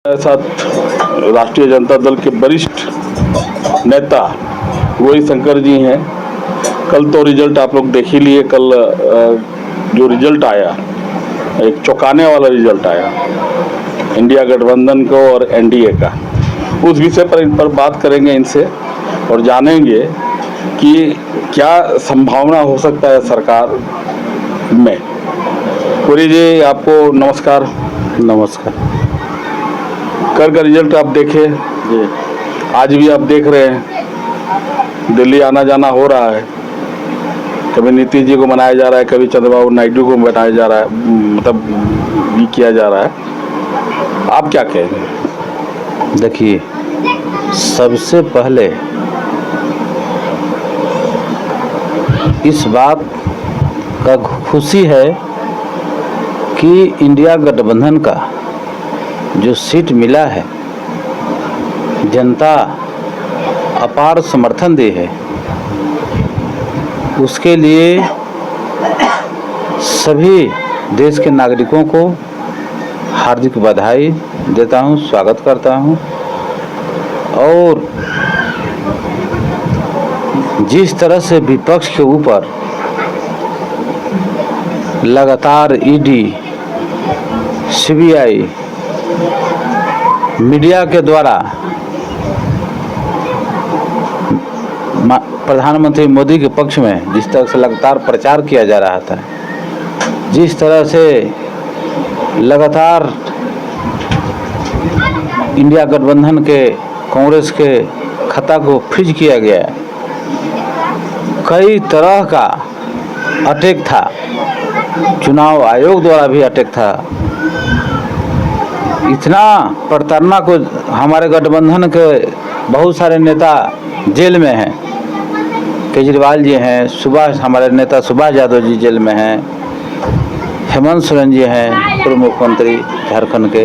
हमारे साथ राष्ट्रीय जनता दल के वरिष्ठ नेता वही शंकर जी हैं। कल तो रिजल्ट आप लोग देख ही लिए। कल जो रिजल्ट आया, एक चौंकाने वाला रिजल्ट आया इंडिया गठबंधन को और एनडीए का। उस विषय पर इन पर बात करेंगे इनसे और जानेंगे कि क्या संभावना हो सकता है सरकार में। पुरी जी, आपको नमस्कार। नमस्कार। कल का रिजल्ट आप देखे जी, आज भी आप देख रहे हैं दिल्ली आना जाना हो रहा है। कभी नीतीश जी को मनाया जा रहा है, कभी चंद्रबाबू नायडू को बनाया जा रहा है, मतलब भी किया जा रहा है। आप क्या कहेंगे? देखिए, सबसे पहले इस बात का खुशी है कि इंडिया गठबंधन का जो सीट मिला है, जनता अपार समर्थन दी है। उसके लिए सभी देश के नागरिकों को हार्दिक बधाई देता हूं, स्वागत करता हूं। और जिस तरह से विपक्ष के ऊपर लगातार ईडी, सीबीआई, मीडिया के द्वारा प्रधानमंत्री मोदी के पक्ष में जिस तरह से लगातार प्रचार किया जा रहा था, जिस तरह से लगातार इंडिया गठबंधन के कांग्रेस के खाता को फ्रीज किया गया, कई तरह का अटैक था, चुनाव आयोग द्वारा भी अटैक था। इतना प्रताड़ना को हमारे गठबंधन के बहुत सारे नेता जेल में हैं। केजरीवाल जी हैं, हमारे नेता सुभाष यादव जी जेल में हैं, हेमंत सोरेन जी हैं, पूर्व मुख्यमंत्री झारखंड के।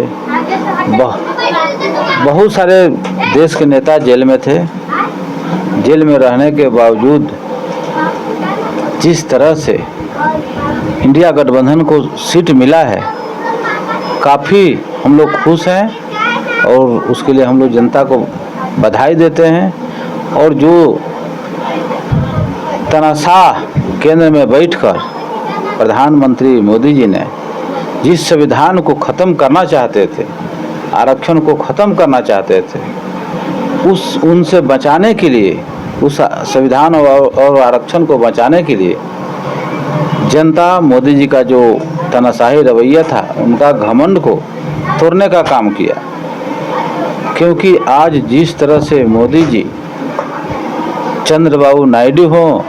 बहुत सारे देश के नेता जेल में थे। जेल में रहने के बावजूद जिस तरह से इंडिया गठबंधन को सीट मिला है, काफ़ी हम लोग खुश हैं और उसके लिए हम लोग जनता को बधाई देते हैं। और जो तानाशाह केंद्र में बैठकर प्रधानमंत्री मोदी जी ने जिस संविधान को ख़त्म करना चाहते थे, आरक्षण को ख़त्म करना चाहते थे, उनसे बचाने के लिए, उस संविधान और आरक्षण को बचाने के लिए जनता मोदी जी का जो तानाशाही रवैया था, उनका घमंड को तोड़ने का काम किया। क्योंकि आज जिस तरह से मोदी जी, चंद्रबाबू नायडू हों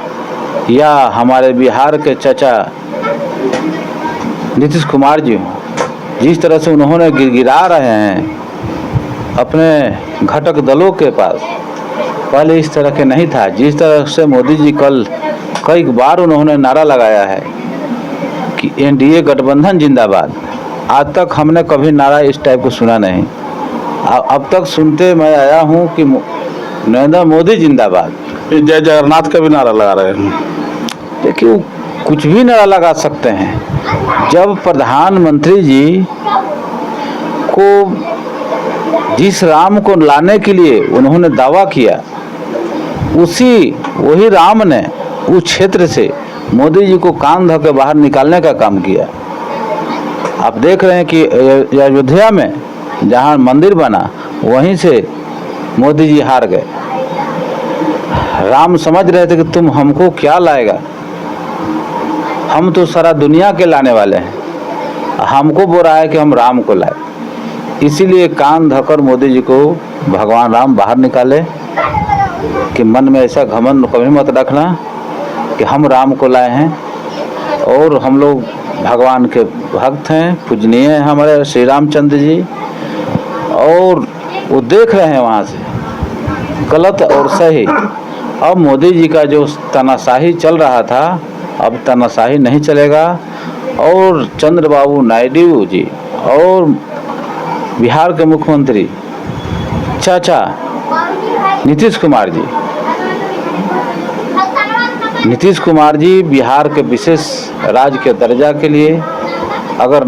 या हमारे बिहार के चाचा नीतीश कुमार जी हों, जिस तरह से उन्होंने गिरगिरा रहे हैं अपने घटक दलों के पास, पहले इस तरह के नहीं था। जिस तरह से मोदी जी कल कई बार उन्होंने नारा लगाया है कि एनडीए गठबंधन जिंदाबाद, आज तक हमने कभी नारा इस टाइप को सुना नहीं। अब तक सुनते मैं आया हूं कि नरेंद्र मोदी जिंदाबाद। जय जगन्नाथ का भी नारा लगा रहे हैं। देखिए, कुछ भी नारा लगा सकते हैं। जब प्रधानमंत्री जी को जिस राम को लाने के लिए उन्होंने दावा किया, वही राम ने उस क्षेत्र से मोदी जी को कान धो के बाहर निकालने का काम किया। आप देख रहे हैं कि अयोध्या में जहां मंदिर बना, वहीं से मोदी जी हार गए। राम समझ रहे थे कि तुम हमको क्या लाएगा, हम तो सारा दुनिया के लाने वाले हैं, हमको बोल रहा है कि हम राम को लाए। इसीलिए कान धोकर मोदी जी को भगवान राम बाहर निकाले कि मन में ऐसा घमंड कभी मत रखना कि हम राम को लाए हैं। और हम लोग भगवान के भक्त हैं, पूजनीय हैं हमारे श्री रामचंद्र जी। और वो देख रहे हैं वहाँ से गलत और सही। अब मोदी जी का जो तानाशाही चल रहा था, अब तानाशाही नहीं चलेगा। और चंद्रबाबू नायडू जी और बिहार के मुख्यमंत्री चाचा नीतीश कुमार जी बिहार के विशेष राज्य के दर्जा के लिए अगर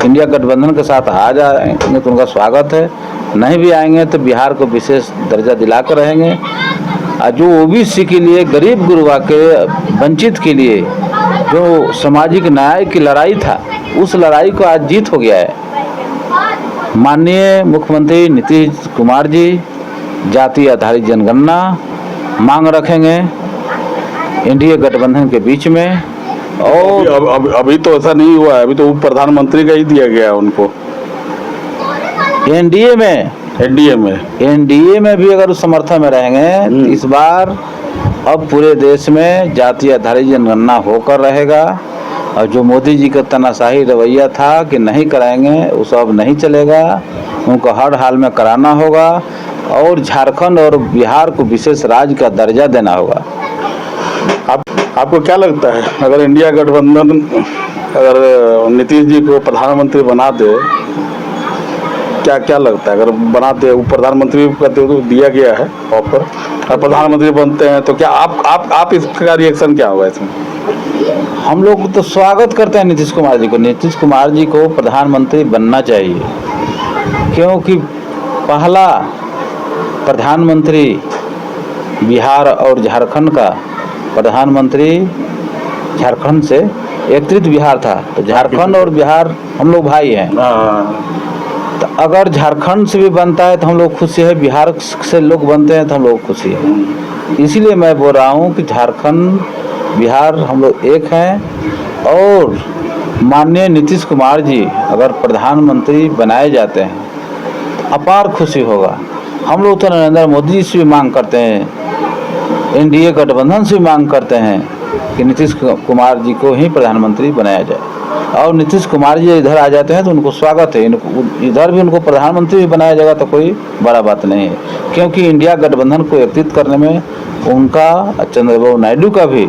इंडिया गठबंधन के साथ आ जाएंगे तो उनका स्वागत है, नहीं भी आएंगे तो बिहार को विशेष दर्जा दिलाकर रहेंगे। और जो ओबीसी के लिए, गरीब गुरबा के, वंचित के लिए जो सामाजिक न्याय की लड़ाई था, उस लड़ाई को आज जीत हो गया है। माननीय मुख्यमंत्री नीतीश कुमार जी जाति आधारित जनगणना मांग रखेंगे एनडीए गठबंधन के बीच में। और अभी तो ऐसा नहीं हुआ है, अभी तो प्रधानमंत्री का ही दिया गया है उनको एनडीए में भी अगर उस समर्थन में रहेंगे तो इस बार अब पूरे देश में जाति आधारित जनगणना होकर रहेगा। और जो मोदी जी का तानाशाही रवैया था कि नहीं कराएंगे, वो सब नहीं चलेगा, उनको हर हाल में कराना होगा। और झारखंड और बिहार को विशेष राज्य का दर्जा देना होगा। आपको क्या लगता है, अगर इंडिया गठबंधन अगर नीतीश जी को प्रधानमंत्री बना दे, क्या लगता है अगर बनाते, वो प्रधानमंत्री का तो दिया गया है ऑफर, और प्रधानमंत्री बनते हैं तो क्या आप इसका रिएक्शन क्या होगा इसमें? हम लोग तो स्वागत करते हैं नीतीश कुमार जी को। नीतीश कुमार जी को प्रधानमंत्री बनना चाहिए, क्योंकि पहला प्रधानमंत्री बिहार और झारखंड का प्रधानमंत्री झारखंड से एकत्रित बिहार था, तो झारखंड और बिहार हम लोग भाई हैं। तो अगर झारखंड से भी बनता है तो हम लोग खुशी है, बिहार से लोग बनते हैं तो हम लोग खुशी है। इसीलिए मैं बोल रहा हूँ कि झारखंड बिहार हम लोग एक हैं। और माननीय नीतीश कुमार जी अगर प्रधानमंत्री बनाए जाते हैं तो अपार खुशी होगा। हम लोग तो नरेंद्र मोदी जी से भी मांग करते हैं, एनडीए गठबंधन से भी मांग करते हैं कि नीतीश कुमार जी को ही प्रधानमंत्री बनाया जाए। और नीतीश कुमार जी इधर आ जाते हैं तो उनको स्वागत है, इधर भी उनको प्रधानमंत्री भी बनाया जाएगा तो कोई बड़ा बात नहीं है, क्योंकि इंडिया गठबंधन को एकत्रित करने में उनका, चंद्रबाबू नायडू का भी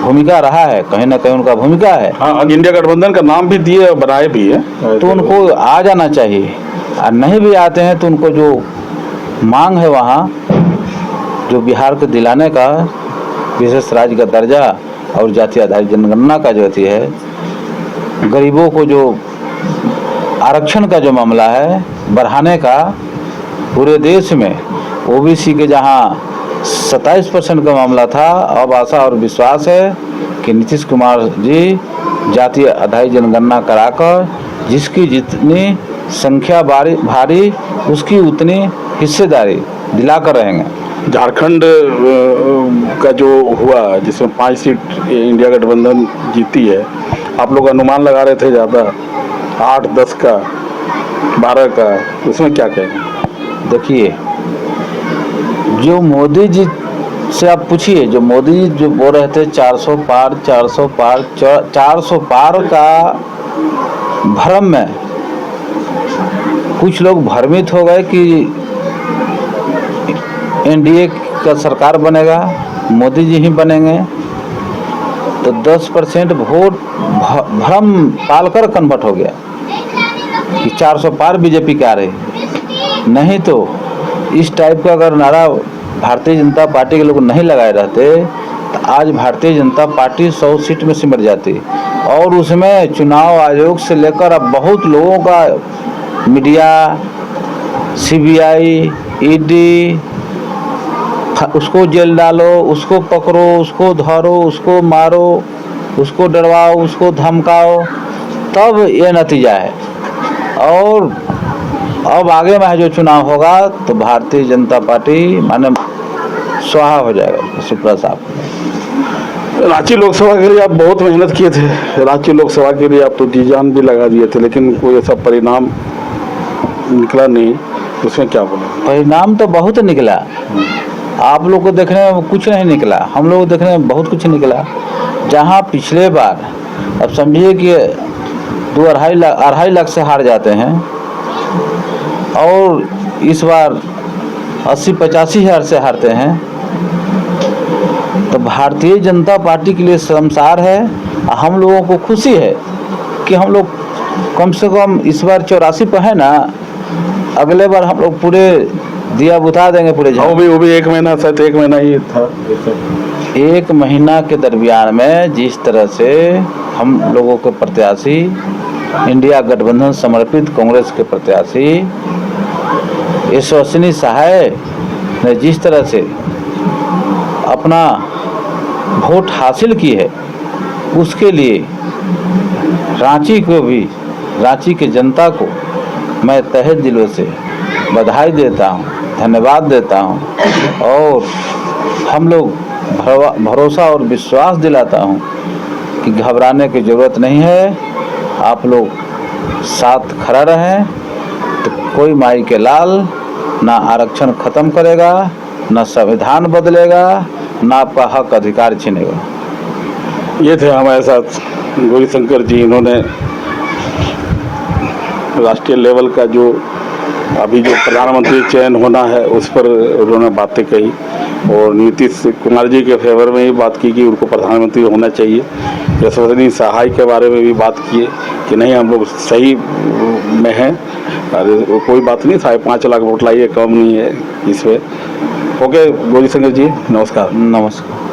भूमिका रहा है, कहीं ना कहीं उनका भूमिका है। हाँ, इंडिया गठबंधन का नाम भी दिए, बनाए भी है, तो उनको आ जाना चाहिए। और नहीं भी आते हैं तो उनको जो मांग है वहाँ, जो बिहार को दिलाने का विशेष राज्य का दर्जा और जाति आधारित जनगणना का जो है, गरीबों को जो आरक्षण का जो मामला है बढ़ाने का, पूरे देश में ओबीसी के जहाँ 27% का मामला था, अब आशा और विश्वास है कि नीतीश कुमार जी जाति आधारित जनगणना कराकर जिसकी जितनी संख्या भारी उसकी उतनी हिस्सेदारी दिलाकर रहेंगे। झारखंड का जो हुआ जिसमें 5 सीट इंडिया गठबंधन जीती है, आप लोग अनुमान लगा रहे थे ज़्यादा 8, 10 का, 12 का, उसमें क्या कहेंगे? देखिए, जो मोदी जी से आप पूछिए, जो मोदी जी जो बोल रहे थे 400 पार 400 पार का भ्रम में कुछ लोग भ्रमित हो गए कि एनडीए का सरकार बनेगा, मोदी जी ही बनेंगे, तो 10% वोट भ्रम पालकर कन्वर्ट हो गया कि 400 पार बीजेपी का आ रही। नहीं तो इस टाइप का अगर नारा भारतीय जनता पार्टी के लोग नहीं लगाए रहते तो आज भारतीय जनता पार्टी 100 सीट में सिमट जाती। और उसमें चुनाव आयोग से लेकर अब बहुत लोगों का, मीडिया, सीबीआई, ईडी, उसको जेल डालो, उसको पकड़ो, उसको धरो, उसको मारो, उसको डरवाओ, उसको धमकाओ, तब ये नतीजा है। और अब आगे में जो चुनाव होगा तो भारतीय जनता पार्टी माने स्वाहा हो जाएगा, सुप्रा साहब। रांची लोकसभा के लिए आप बहुत मेहनत किए थे, रांची लोकसभा के लिए आप तो जी जान भी लगा दिए थे, लेकिन कोई ऐसा परिणाम निकला नहीं, उसमें क्या बोले? परिणाम तो बहुत निकला, आप लोग को देखने में कुछ नहीं निकला, हम लोग देखने में बहुत कुछ निकला। जहाँ पिछले बार अब समझिए कि 2-2.5 लाख से हार जाते हैं और इस बार 80-85 हज़ार से हारते हैं, तो भारतीय जनता पार्टी के लिए शर्मसार है। हम लोगों को खुशी है कि हम लोग कम से कम इस बार 84 पर है ना, अगले बार हम लोग पूरे दिया बुता देंगे पूरे। वो भी 1 महीना, शायद 1 महीना ही था। 1 महीना के दरमियान में जिस तरह से हम लोगों के प्रत्याशी इंडिया गठबंधन समर्पित कांग्रेस के प्रत्याशी यशस्विनी सहाय ने जिस तरह से अपना वोट हासिल की है, उसके लिए रांची के जनता को मैं तहे दिलों से बधाई देता हूं, धन्यवाद देता हूं और हम लोग भरोसा और विश्वास दिलाता हूं कि घबराने की ज़रूरत नहीं है। आप लोग साथ खड़ा रहें तो कोई माई के लाल ना आरक्षण खत्म करेगा, ना संविधान बदलेगा, ना आपका हक अधिकार छीनेगा। ये थे हमारे साथ गौरीशंकर जी। इन्होंने राष्ट्रीय लेवल का जो अभी जो प्रधानमंत्री चयन होना है उस पर उन्होंने बातें कही और नीतीश कुमार जी के फेवर में ही बात की कि उनको प्रधानमंत्री होना चाहिए। यशस्विनी सहाय के बारे में भी बात किए कि नहीं, हम लोग सही में हैं, अरे कोई बात नहीं, 5.5 लाख वोट लाइए, कम नहीं है इसमें। ओके गौरीशंकर जी, नमस्कार। नमस्कार।